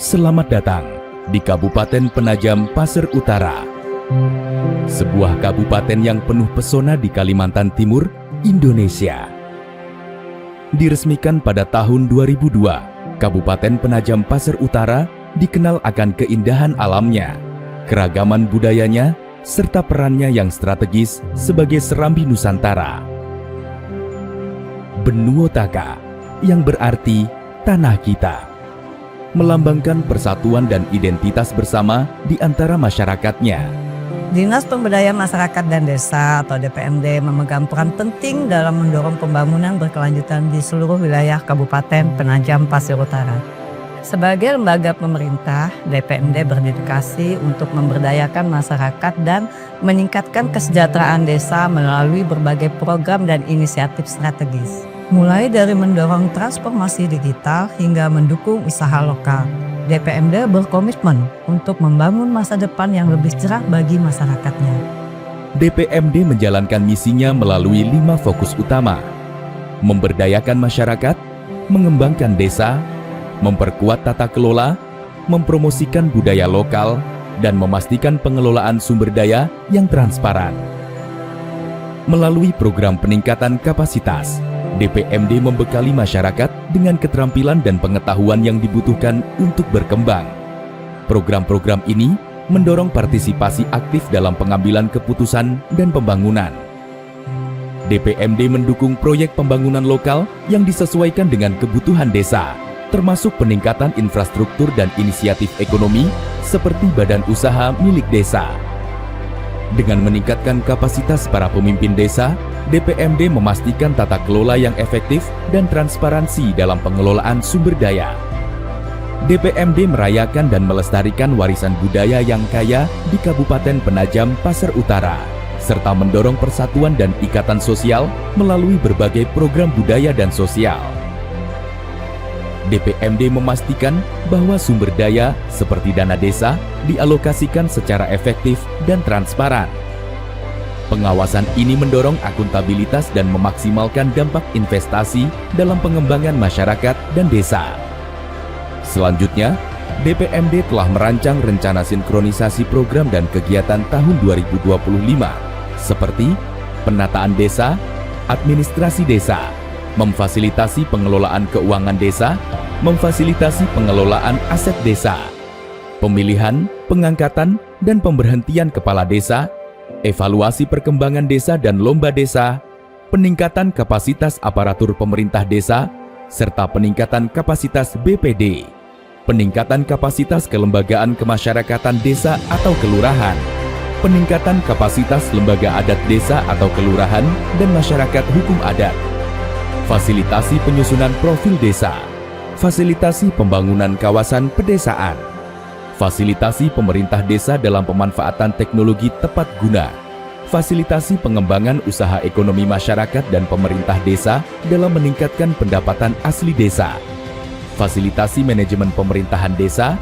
Selamat datang di Kabupaten Penajam Pasir Utara, sebuah kabupaten yang penuh pesona di Kalimantan Timur, Indonesia. Diresmikan pada tahun 2002, Kabupaten Penajam Pasir Utara dikenal akan keindahan alamnya, keragaman budayanya, serta perannya yang strategis sebagai serambi Nusantara. Benua Taka, yang berarti tanah kita, melambangkan persatuan dan identitas bersama di antara masyarakatnya. Dinas Pemberdayaan Masyarakat dan Desa atau DPMD memegang peran penting dalam mendorong pembangunan berkelanjutan di seluruh wilayah Kabupaten Penajam Pasir Utara. Sebagai lembaga pemerintah, DPMD berdedikasi untuk memberdayakan masyarakat dan meningkatkan kesejahteraan desa melalui berbagai program dan inisiatif strategis. Mulai dari mendorong transformasi digital hingga mendukung usaha lokal, DPMD berkomitmen untuk membangun masa depan yang lebih cerah bagi masyarakatnya. DPMD menjalankan misinya melalui 5 fokus utama: memberdayakan masyarakat, mengembangkan desa, memperkuat tata kelola, mempromosikan budaya lokal, dan memastikan pengelolaan sumber daya yang transparan. Melalui program peningkatan kapasitas, DPMD membekali masyarakat dengan keterampilan dan pengetahuan yang dibutuhkan untuk berkembang. Program-program ini mendorong partisipasi aktif dalam pengambilan keputusan dan pembangunan. DPMD mendukung proyek pembangunan lokal yang disesuaikan dengan kebutuhan desa, termasuk peningkatan infrastruktur dan inisiatif ekonomi seperti badan usaha milik desa. Dengan meningkatkan kapasitas para pemimpin desa, DPMD memastikan tata kelola yang efektif dan transparansi dalam pengelolaan sumber daya. DPMD merayakan dan melestarikan warisan budaya yang kaya di Kabupaten Penajam Pasir Utara, serta mendorong persatuan dan ikatan sosial melalui berbagai program budaya dan sosial. DPMD memastikan bahwa sumber daya seperti dana desa dialokasikan secara efektif dan transparan. Pengawasan ini mendorong akuntabilitas dan memaksimalkan dampak investasi dalam pengembangan masyarakat dan desa. Selanjutnya, DPMD telah merancang rencana sinkronisasi program dan kegiatan tahun 2025, seperti penataan desa, administrasi desa, memfasilitasi pengelolaan keuangan desa, memfasilitasi pengelolaan aset desa, pemilihan, pengangkatan, dan pemberhentian kepala desa, evaluasi perkembangan desa dan lomba desa, peningkatan kapasitas aparatur pemerintah desa, serta peningkatan kapasitas BPD, peningkatan kapasitas kelembagaan kemasyarakatan desa atau kelurahan, peningkatan kapasitas lembaga adat desa atau kelurahan dan masyarakat hukum adat, fasilitasi penyusunan profil desa, fasilitasi pembangunan kawasan pedesaan, fasilitasi pemerintah desa dalam pemanfaatan teknologi tepat guna, fasilitasi pengembangan usaha ekonomi masyarakat dan pemerintah desa dalam meningkatkan pendapatan asli desa, fasilitasi manajemen pemerintahan desa,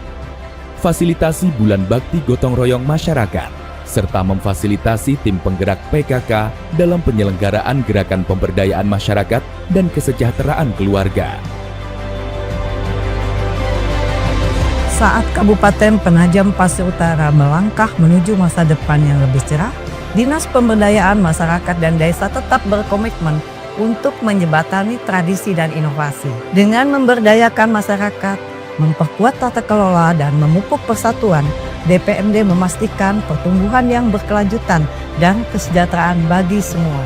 fasilitasi bulan bakti gotong royong masyarakat, serta memfasilitasi tim penggerak PKK dalam penyelenggaraan gerakan pemberdayaan masyarakat dan kesejahteraan keluarga. Saat Kabupaten Penajam Pasir Utara melangkah menuju masa depan yang lebih cerah, Dinas Pemberdayaan Masyarakat dan Desa tetap berkomitmen untuk menjembatani tradisi dan inovasi. Dengan memberdayakan masyarakat, memperkuat tata kelola, dan memupuk persatuan, DPMD memastikan pertumbuhan yang berkelanjutan dan kesejahteraan bagi semua.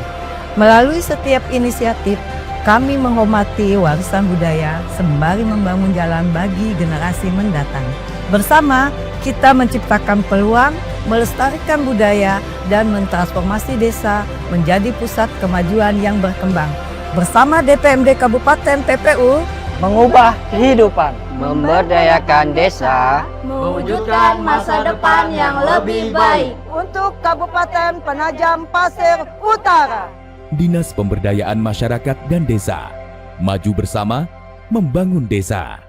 Melalui setiap inisiatif, kami menghormati warisan budaya sembari membangun jalan bagi generasi mendatang. Bersama, kita menciptakan peluang, melestarikan budaya, dan mentransformasi desa menjadi pusat kemajuan yang berkembang. Bersama DPMD Kabupaten PPU, mengubah kehidupan, memberdayakan desa, mewujudkan masa depan yang lebih baik untuk Kabupaten Penajam Pasir Utara. Dinas Pemberdayaan Masyarakat dan Desa, maju bersama membangun desa.